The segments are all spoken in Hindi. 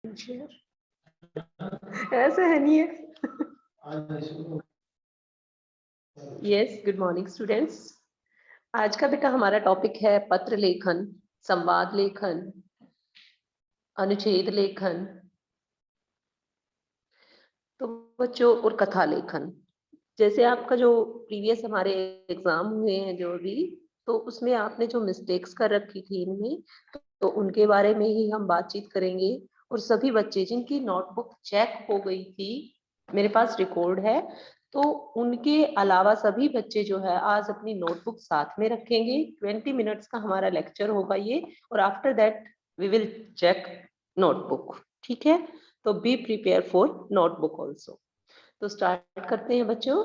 ऐसे है नहीं है। Yes, good morning students. आज का बेटा हमारा टॉपिक है पत्र लेखन, संवाद लेखन, अनुच्छेद लेखन, तो बच्चों और कथा लेखन। जैसे आपका जो प्रीवियस हमारे एग्जाम हुए हैं जो भी, तो उसमें आपने जो मिस्टेक्स कर रखी थी इनमें, तो उनके बारे में ही हम बातचीत करेंगे। और सभी बच्चे जिनकी नोटबुक चेक हो गई थी, मेरे पास रिकॉर्ड है, तो उनके अलावा सभी बच्चे जो है आज अपनी नोटबुक साथ में रखेंगे। 20 मिनट्स का हमारा लेक्चर होगा ये, और after that we will check notebook. ठीक है, तो be prepare for notebook also. तो स्टार्ट करते हैं बच्चों।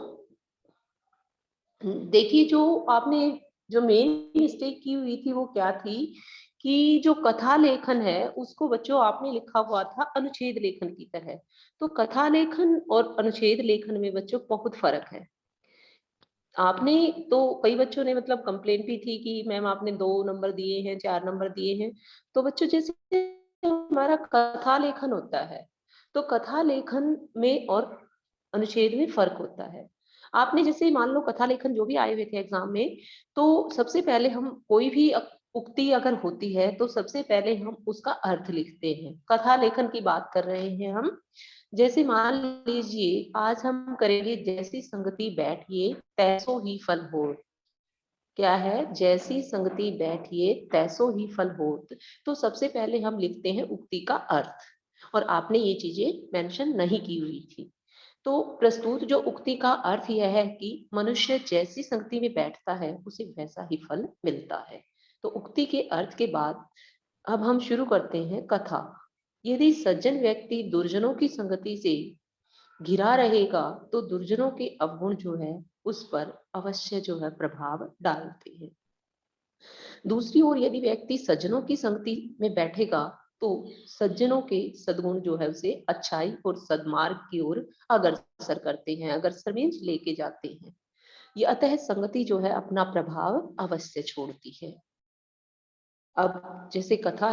देखिए, जो आपने जो मेन मिस्टेक की हुई थी वो क्या थी कि जो कथा लेखन है उसको बच्चों आपने लिखा हुआ था अनुच्छेद लेखन की तरह। तो कथा लेखन और अनुच्छेद लेखन में बच्चों बहुत फर्क है। आपने तो कई बच्चों ने मतलब कंप्लेंट भी थी कि मैम आपने 2 नंबर दिए हैं, 4 नंबर दिए हैं। तो बच्चों जैसे हमारा कथा लेखन होता है, तो कथा लेखन में और अनुच्छेद में फर्क होता है। आपने जैसे मान लो कथा लेखन जो भी आए हुए थे एग्जाम में, तो सबसे पहले हम कोई भी उक्ति अगर होती है तो सबसे पहले हम उसका अर्थ लिखते हैं। कथा लेखन की बात कर रहे हैं हम। जैसे मान लीजिए आज हम करेंगे जैसी संगति बैठिए तैसो ही फल हो। क्या है? जैसी संगति बैठिए तैसो ही फल होत। तो सबसे पहले हम लिखते हैं उक्ति का अर्थ, और आपने ये चीजें मेंशन नहीं की हुई थी। तो प्रस्तुत जो उक्ति का अर्थ यह है कि मनुष्य जैसी संगति में बैठता है उसे वैसा ही फल मिलता है। तो उक्ति के अर्थ के बाद अब हम शुरू करते हैं कथा। यदि सज्जन व्यक्ति दुर्जनों की संगति से घिरा रहेगा तो दुर्जनों के अवगुण जो है उस पर अवश्य जो है प्रभाव डालते हैं। दूसरी ओर यदि व्यक्ति सज्जनों की संगति में बैठेगा तो सज्जनों के सद्गुण जो है उसे अच्छाई और सद्मार्ग की ओर अग्रसर करते हैं, अग्रसर मीन्स लेके जाते हैं। ये अतः संगति जो है अपना प्रभाव अवश्य छोड़ती है। अब जैसे कथा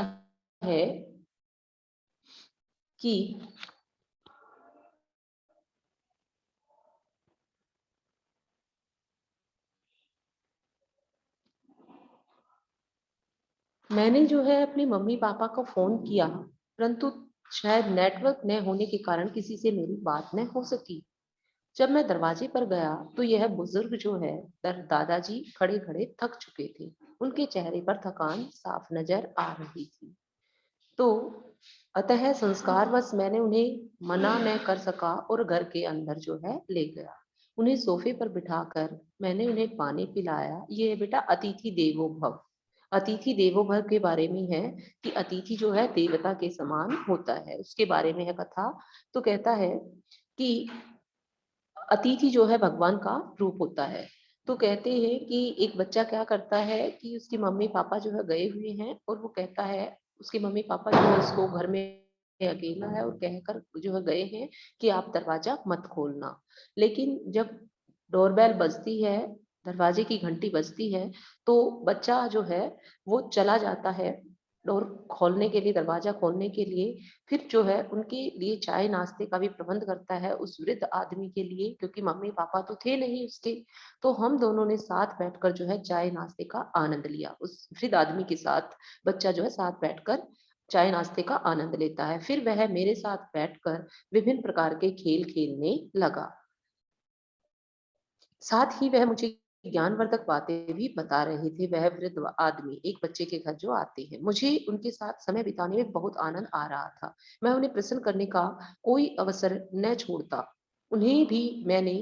है कि मैंने जो है अपने मम्मी पापा को फोन किया, परंतु शायद नेटवर्क न होने के कारण किसी से मेरी बात न हो सकी। जब मैं दरवाजे पर गया तो यह बुजुर्ग जो है दादाजी खड़े खड़े थक चुके थे। उनके चेहरे पर थकान साफ नजर आ रही थी। तो अतः संस्कारवश मैंने उन्हें मना न कर सका और घर के अंदर जो है ले गया। उन्हें सोफे पर बिठाकर मैंने उन्हें पानी पिलाया। ये बेटा अतिथि देवो भव। अतिथि देवो भव के बारे में है कि अतिथि जो है देवता के समान होता है, उसके बारे में है कथा। तो कहता है कि अतिथि जो है भगवान का रूप होता है। तो कहते हैं कि एक बच्चा क्या करता है कि उसके मम्मी पापा जो है गए हुए हैं, और वो कहता है उसके मम्मी पापा जो है उसको घर में अकेला है और कहकर जो है गए हैं कि आप दरवाजा मत खोलना। लेकिन जब डोरबेल बजती है, दरवाजे की घंटी बजती है, तो बच्चा जो है वो चला जाता है डोर खोलने के लिए, दरवाजा खोलने के लिए। फिर जो है उनके लिए चाय नाश्ते का भी प्रबंध करता है उस वृद्ध आदमी के लिए, क्योंकि मम्मी पापा तो थे नहीं उसके। तो हम दोनों ने साथ बैठकर जो है चाय नाश्ते का आनंद लिया उस वृद्ध आदमी के साथ। बच्चा जो है साथ बैठकर चाय नाश्ते का आनंद लेता है। फिर वह मेरे साथ बैठकर विभिन्न प्रकार के खेल खेलने लगा। साथ ही वह मुझे ज्ञानवर्धक बातें भी बता रहे थे। वह वृद्ध आदमी एक बच्चे के घर जो आते हैं, मुझे उनके साथ समय बिताने में बहुत आनंद आ रहा था। मैं उन्हें प्रसन्न करने का कोई अवसर न छोड़ता। उन्हें भी मैंने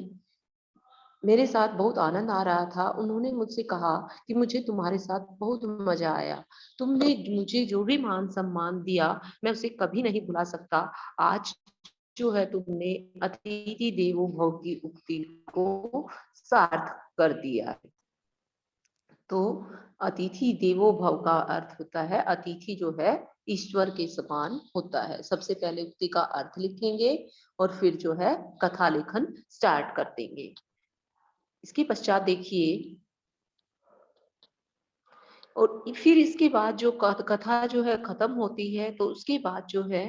मेरे साथ बहुत आनंद आ रहा था। उन्होंने मुझसे कहा कि मुझे तुम्हारे साथ बहुत मजा आया। तुमने मुझे जो भी मान सम्मान दिया मैं उसे कभी नहीं भुला सकता। आज जो है तुमने अतिथि देवो भव की उक्ति को सार्थक कर दिया है। तो अतिथि देवो भव का अर्थ होता है अतिथि जो है ईश्वर के समान होता है। सबसे पहले उक्ति का अर्थ लिखेंगे और फिर जो है कथा लेखन स्टार्ट कर देंगे। इसके पश्चात देखिए, और फिर इसके बाद जो कथा जो है खत्म होती है, तो उसके बाद जो है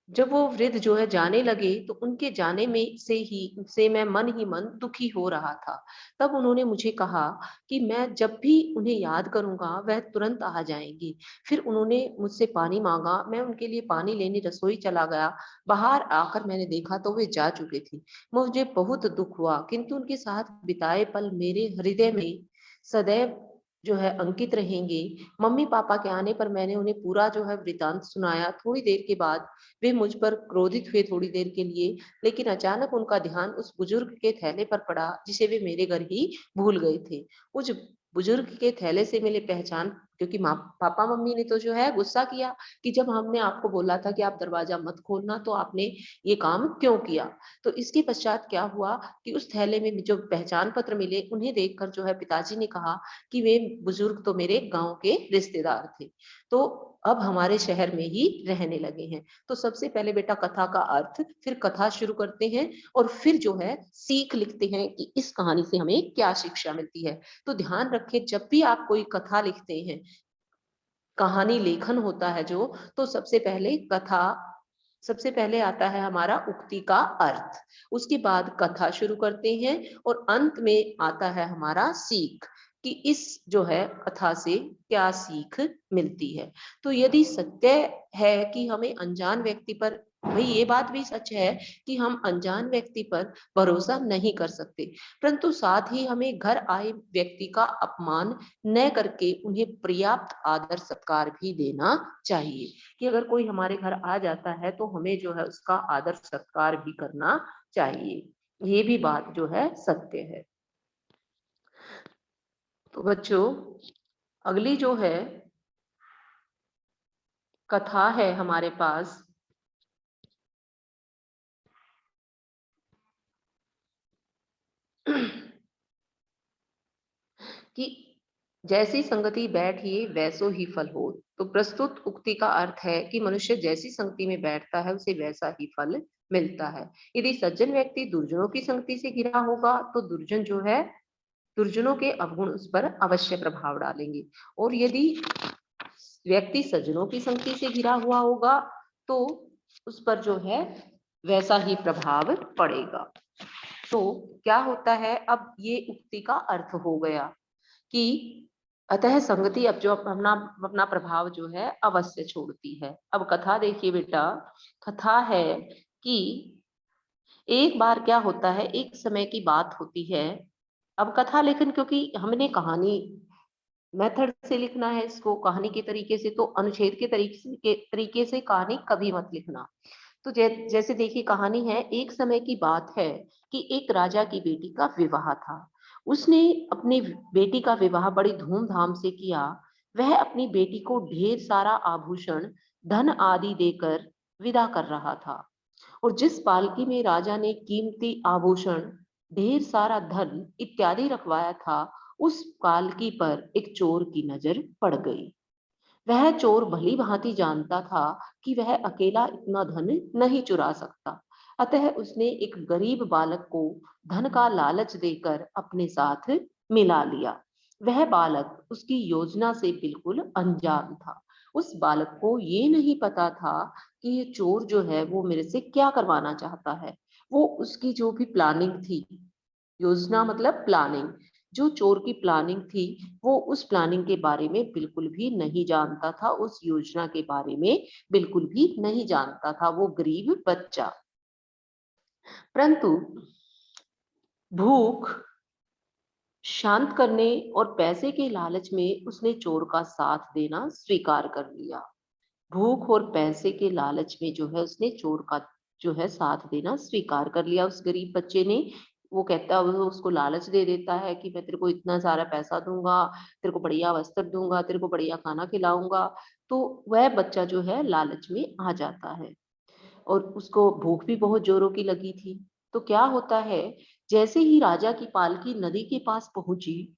जब वो वृद्ध जो है जाने लगे तो उनके जाने में से मैं मन ही मन दुखी हो रहा था। तब उन्होंने मुझे कहा कि मैं जब भी उन्हें याद करूँगा वह तुरंत आ जाएँगी। फिर उन्होंने मुझसे पानी माँगा, मैं उनके लिए पानी लेने रसोई चला गया। बाहर आकर मैंने देखा तो वे जा चुके थे। मुझे बहुत दुःख हुआ, किंतु उनके साथ बिताए पल मेरे हृदय में सदैव जो है अंकित रहेंगे। मम्मी-पापा के आने पर मैंने उन्हें पूरा जो है वृतांत सुनाया। थोड़ी देर के बाद वे मुझ पर क्रोधित हुए थोड़ी देर के लिए, लेकिन अचानक उनका ध्यान उस बुजुर्ग के थैले पर पड़ा जिसे वे मेरे घर ही भूल गए थे। उस बुजुर्ग के थैले से मिले पहचान, क्योंकि माँ पापा मम्मी ने तो जो है गुस्सा किया कि जब हमने आपको बोला था कि आप दरवाजा मत खोलना तो आपने ये काम क्यों किया। तो इसके पश्चात क्या हुआ कि उस थैले में जो पहचान पत्र मिले उन्हें देखकर जो है पिताजी ने कहा कि वे बुजुर्ग तो मेरे गांव के रिश्तेदार थे, तो अब हमारे शहर में ही रहने लगे हैं। तो सबसे पहले बेटा कथा का अर्थ, फिर कथा शुरू करते हैं और फिर जो है सीख लिखते हैं कि इस कहानी से हमें क्या शिक्षा मिलती है। तो ध्यान रखें, जब भी आप कोई कथा लिखते हैं, कहानी लेखन होता है जो, तो सबसे पहले आता है हमारा उक्ति का अर्थ, उसके बाद कथा शुरू करते हैं और अंत में आता है हमारा सीख कि इस जो है कथा से क्या सीख मिलती है। तो यदि सत्य है कि हमें अनजान व्यक्ति पर, भाई ये बात भी सच है कि हम अनजान व्यक्ति पर भरोसा नहीं कर सकते, परंतु साथ ही हमें घर आए व्यक्ति का अपमान न करके उन्हें पर्याप्त आदर सत्कार भी देना चाहिए। कि अगर कोई हमारे घर आ जाता है तो हमें जो है उसका आदर सत्कार भी करना चाहिए। ये भी बात जो है सत्य है। तो बच्चों, अगली जो है कथा है हमारे पास कि जैसी संगति बैठिए वैसो ही फल हो। तो प्रस्तुत उक्ति का अर्थ है कि मनुष्य जैसी संगति में बैठता है उसे वैसा ही फल मिलता है। यदि सज्जन व्यक्ति दुर्जनों की संगति से घिरा होगा तो दुर्जन जो है, दुर्जनों के अवगुण उस पर अवश्य प्रभाव डालेंगे, और यदि व्यक्ति सज्जनों की संगति से घिरा हुआ होगा तो उस पर जो है वैसा ही प्रभाव पड़ेगा। तो क्या होता है, अब ये उक्ति का अर्थ हो गया कि अतः संगति अब जो अपना अपना प्रभाव जो है अवश्य छोड़ती है। अब कथा देखिए बेटा, कथा है कि एक बार क्या होता है, एक समय की बात होती है। अब कथा लेखन, क्योंकि हमने कहानी मेथड से लिखना है इसको, कहानी के तरीके से, तो अनुच्छेद के तरीके से कहानी कभी मत लिखना। तो जैसे देखिए कहानी है, एक समय की बात है कि एक राजा की बेटी का विवाह था। उसने अपनी बेटी का विवाह बड़ी धूमधाम से किया। वह अपनी बेटी को ढेर सारा आभूषण, धन आदि देकर विदा कर रहा था, और जिस पालकी में राजा ने कीमती आभूषण, ढेर सारा धन इत्यादि रखवाया था, उस पालकी पर एक चोर की नजर पड़ गई। वह चोर भली भांति जानता था कि वह अकेला इतना धन नहीं चुरा सकता, अतः उसने एक गरीब बालक को धन का लालच देकर अपने साथ मिला लिया। वह बालक उसकी योजना से बिल्कुल अनजान था। उस बालक को ये नहीं पता था कि ये चोर जो है वो मेरे से क्या करवाना चाहता है। वो उसकी जो भी प्लानिंग थी, योजना मतलब प्लानिंग, जो चोर की प्लानिंग थी, वो उस प्लानिंग के बारे में बिल्कुल भी नहीं जानता था, उस योजना के बारे में बिल्कुल भी नहीं जानता था वो गरीब बच्चा। परंतु भूख शांत करने और पैसे के लालच में उसने चोर का साथ देना स्वीकार कर लिया। भूख और पैसे के लालच में जो है उसने चोर का जो है साथ देना स्वीकार कर लिया उस गरीब बच्चे ने। वो कहता, वो उसको लालच दे देता है कि मैं तेरे को इतना सारा पैसा दूंगा, तेरे को बढ़िया वस्त्र दूंगा, तेरे को बढ़िया खाना खिलाऊंगा। तो वह बच्चा जो है लालच में आ जाता है, और उसको भूख भी बहुत जोरों की लगी थी। तो क्या होता है, जैसे ही राजा की पालकी नदी के पास पहुंची,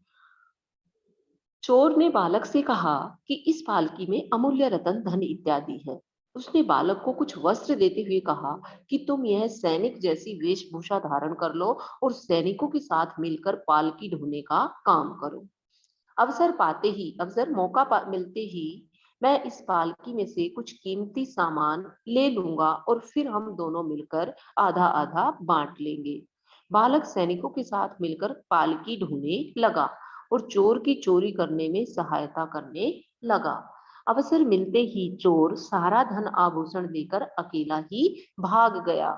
चोर ने बालक से कहा कि इस पालकी में अमूल्य रतन, धन इत्यादि है। उसने बालक को कुछ वस्त्र देते हुए कहा कि तुम यह सैनिक जैसी वेशभूषा धारण कर लो और सैनिकों के साथ मिलकर पालकी ढोने का काम करो। अवसर मिलते ही मैं इस पालकी में से कुछ कीमती सामान ले लूंगा और फिर हम दोनों मिलकर आधा आधा बांट लेंगे। बालक सैनिकों के साथ मिलकर पालकी ढूंढने लगा और चोर की चोरी करने में सहायता करने लगा। अवसर मिलते ही चोर सारा धन आभूषण लेकर अकेला ही भाग गया।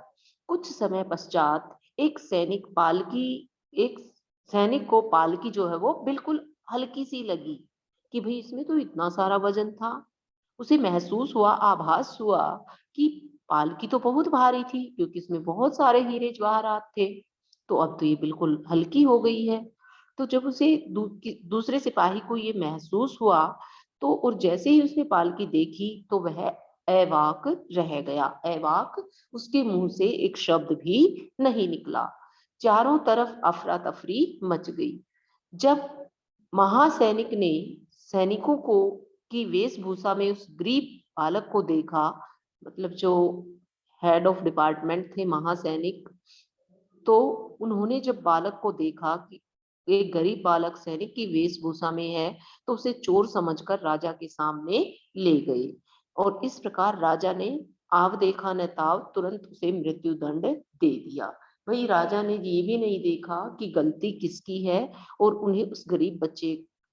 कुछ समय पश्चात एक सैनिक को पालकी जो है वो बिल्कुल हल्की सी लगी कि भाई इसमें तो इतना सारा वजन था। उसे महसूस हुआ, आभास हुआ कि पालकी तो बहुत भारी थी क्योंकि इसमें बहुत सारे हीरे जवाहरात थे, तो अब तो ये बिल्कुल हल्की हो गई है। तो जब उसे दूसरे सिपाही को ये महसूस हुआ, तो और जैसे ही उसने पालकी देखी तो वह अवाक रह गया। अवाक, उसके मुंह से एक शब्द भी नहीं निकला। चारों तरफ अफरा तफरी मच गई। जब महासैनिक ने सैनिकों को की वेशभूषा में उस गरीब बालक को देखा, मतलब जो हेड ऑफ डिपार्टमेंट थे महासैनिक, तो उन्होंने जब बालक को देखा कि एक गरीब बालक सैनिक की वेशभूषा में है, तो उसे चोर समझकर राजा के सामने ले गए और इस प्रकार राजा ने आव देखा न ताव तुरंत उसे मृत्यु दंड दे दिया। वही राजा ने ये भी नहीं देखा कि गलती किसकी है और उन्हें उस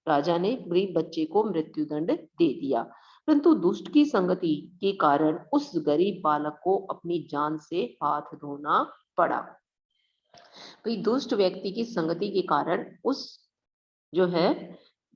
राजा ने गरीब बच्चे को मृत्यु दंड दे दिया। परंतु दुष्ट की संगति के कारण उस गरीब बालक को अपनी जान से हाथ धोना पड़ा। भाई दुष्ट व्यक्ति की संगति के कारण उस जो है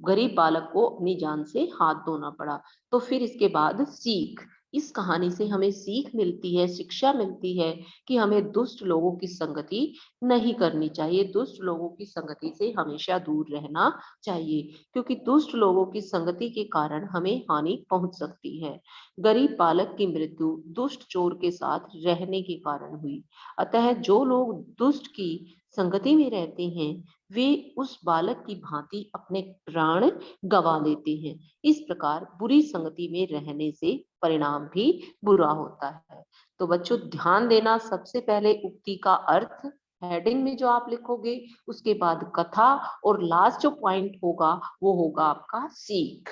गरीब बालक को अपनी जान से हाथ धोना पड़ा। तो फिर इसके बाद सीख, इस कहानी से हमें सीख मिलती है, शिक्षा मिलती है कि हमें दुष्ट लोगों की संगति नहीं करनी चाहिए, दुष्ट लोगों की संगति से हमेशा दूर रहना चाहिए, क्योंकि दुष्ट लोगों की संगति के कारण हमें हानि पहुंच सकती है। गरीब बालक की मृत्यु दुष्ट चोर के साथ रहने के कारण हुई। अतः जो लोग दुष्ट की संगति में रहते हैं वे उस बालक की भांति अपने प्राण गंवा देते हैं। इस प्रकार बुरी संगति में रहने से परिणाम भी बुरा होता है। तो बच्चों ध्यान देना, सबसे पहले उक्ति का अर्थ हेडिंग में जो आप लिखोगे, उसके बाद कथा और लास्ट जो पॉइंट होगा वो होगा आपका सीख।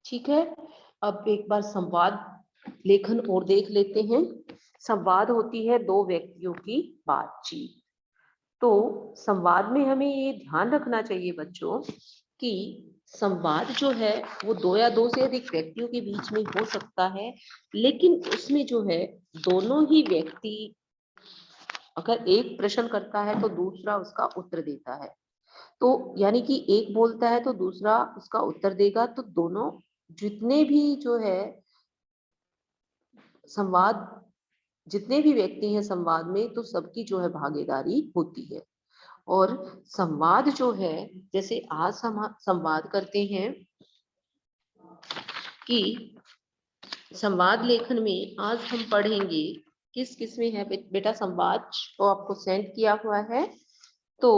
ठीक है, अब एक बार संवाद लेखन और देख लेते हैं। संवाद होती है दो व्यक्तियों की बातचीत। तो संवाद में हमें ये ध्यान रखना चाहिए बच्चों कि संवाद जो है वो दो या दो से अधिक व्यक्तियों के बीच में हो सकता है, लेकिन उसमें जो है दोनों ही व्यक्ति अगर एक प्रश्न करता है तो दूसरा उसका उत्तर देता है, तो यानी कि एक बोलता है तो दूसरा उसका उत्तर देगा, तो दोनों जितने भी जो है संवाद जितने भी व्यक्ति हैं संवाद में, तो सबकी जो है भागीदारी होती है। और संवाद जो है, जैसे आज हम संवाद करते हैं कि संवाद लेखन में आज हम पढ़ेंगे किस किस में है बेटा संवाद, तो आपको सेंड किया हुआ है। तो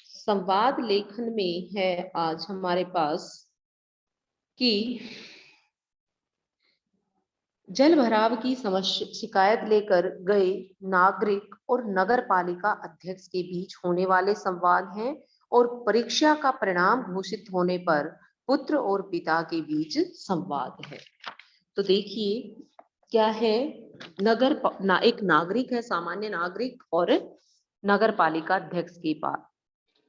संवाद लेखन में है आज हमारे पास कि जल भराव की समस्या शिकायत लेकर गए नागरिक और नगर पालिका अध्यक्ष के बीच होने वाले संवाद हैं, और परीक्षा का परिणाम घोषित होने पर पुत्र और पिता के बीच संवाद है। तो देखिए क्या है, एक नागरिक है, सामान्य नागरिक और नगर पालिका अध्यक्ष के पास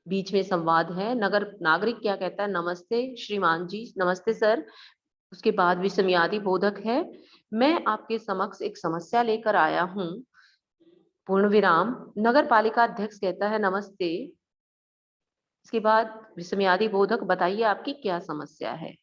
बीच में संवाद है। नागरिक क्या कहता है, नमस्ते श्रीमान जी, नमस्ते सर। उसके बाद विस्मयादि बोधक है, मैं आपके समक्ष एक समस्या लेकर आया हूं, पूर्ण विराम। नगर पालिका अध्यक्ष कहता है नमस्ते। इसके बाद विस्मयादि बोधक, बताइए आपकी क्या समस्या है।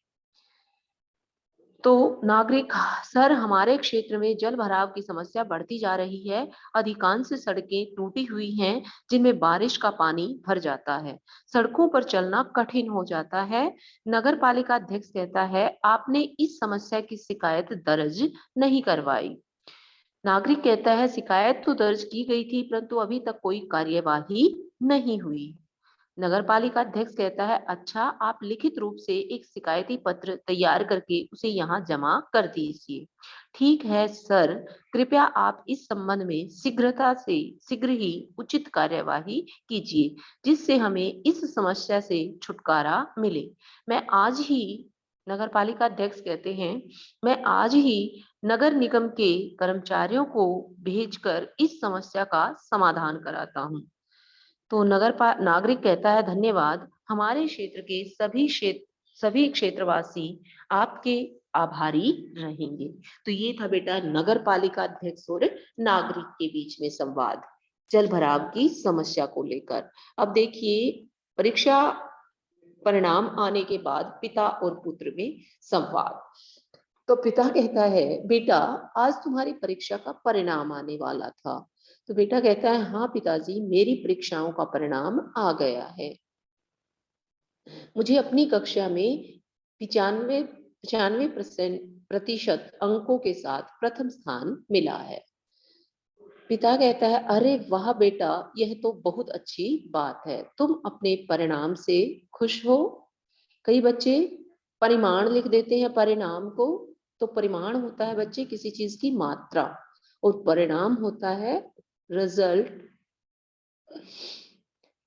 तो नागरिक, सर हमारे क्षेत्र में जल भराव की समस्या बढ़ती जा रही है, अधिकांश सड़कें टूटी हुई हैं जिनमें बारिश का पानी भर जाता है, सड़कों पर चलना कठिन हो जाता है। नगर पालिका अध्यक्ष कहता है आपने इस समस्या की शिकायत दर्ज नहीं करवाई। नागरिक कहता है शिकायत तो दर्ज की गई थी परंतु अभी तक कोई कार्यवाही नहीं हुई। नगरपालिका अध्यक्ष कहता है अच्छा, आप लिखित रूप से एक शिकायती पत्र तैयार करके उसे यहाँ जमा कर दीजिए। ठीक है सर, कृपया आप इस संबंध में शीघ्र ही उचित कार्यवाही कीजिए जिससे हमें इस समस्या से छुटकारा मिले। मैं आज ही नगर पालिका अध्यक्ष कहते हैं, मैं आज ही नगर निगम के कर्मचारियों को भेजकर इस समस्या का समाधान कराता हूँ। तो नागरिक कहता है, धन्यवाद, हमारे क्षेत्र के सभी क्षेत्रवासी आपके आभारी रहेंगे। तो ये था बेटा नगर पालिका अध्यक्ष और नागरिक के बीच में संवाद जल भराव की समस्या को लेकर। अब देखिए, परीक्षा परिणाम आने के बाद पिता और पुत्र में संवाद। तो पिता कहता है, बेटा आज तुम्हारी परीक्षा का परिणाम आने वाला था। तो बेटा कहता है, हाँ पिताजी, मेरी परीक्षाओं का परिणाम आ गया है। मुझे अपनी कक्षा में 95% अंकों के साथ प्रथम स्थान मिला है। पिता कहता है, अरे वाह बेटा, यह तो बहुत अच्छी बात है। तुम अपने परिणाम से खुश हो? कई बच्चे परिमाण लिख देते हैं परिणाम को। तो परिमाण होता है बच्चे किसी चीज की मात्रा, और परिणाम होता है रिजल्ट।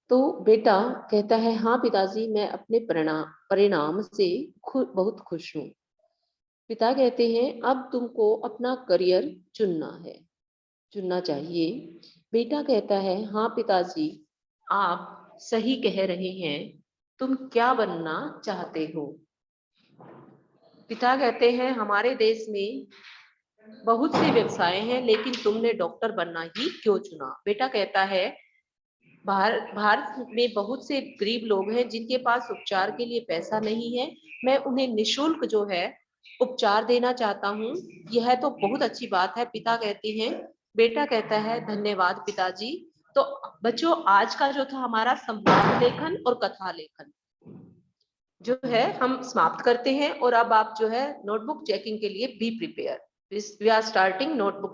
तो बेटा कहता है, हाँ पिताजी, मैं अपने परिणाम से बहुत खुश हूँ। पिता कहते हैं, अब तुमको अपना करियर चुनना चाहिए। बेटा कहता है, हाँ पिताजी, आप सही कह रहे हैं, तुम क्या बनना चाहते हो? पिता कहते हैं, हमारे देश में बहुत से व्यवसाय हैं, लेकिन तुमने डॉक्टर बनना ही क्यों चुना? बेटा कहता है, भारत में बहुत से गरीब लोग हैं जिनके पास उपचार के लिए पैसा नहीं है। मैं उन्हें निशुल्क जो है उपचार देना चाहता हूँ। यह तो बहुत अच्छी बात है, पिता कहते हैं। बेटा कहता है, धन्यवाद पिताजी। तो बच्चों, आज का जो था हमारा संवाद लेखन और कथा लेखन जो है हम समाप्त करते हैं। और अब आप जो है नोटबुक चेकिंग के लिए be prepare. We are starting notebook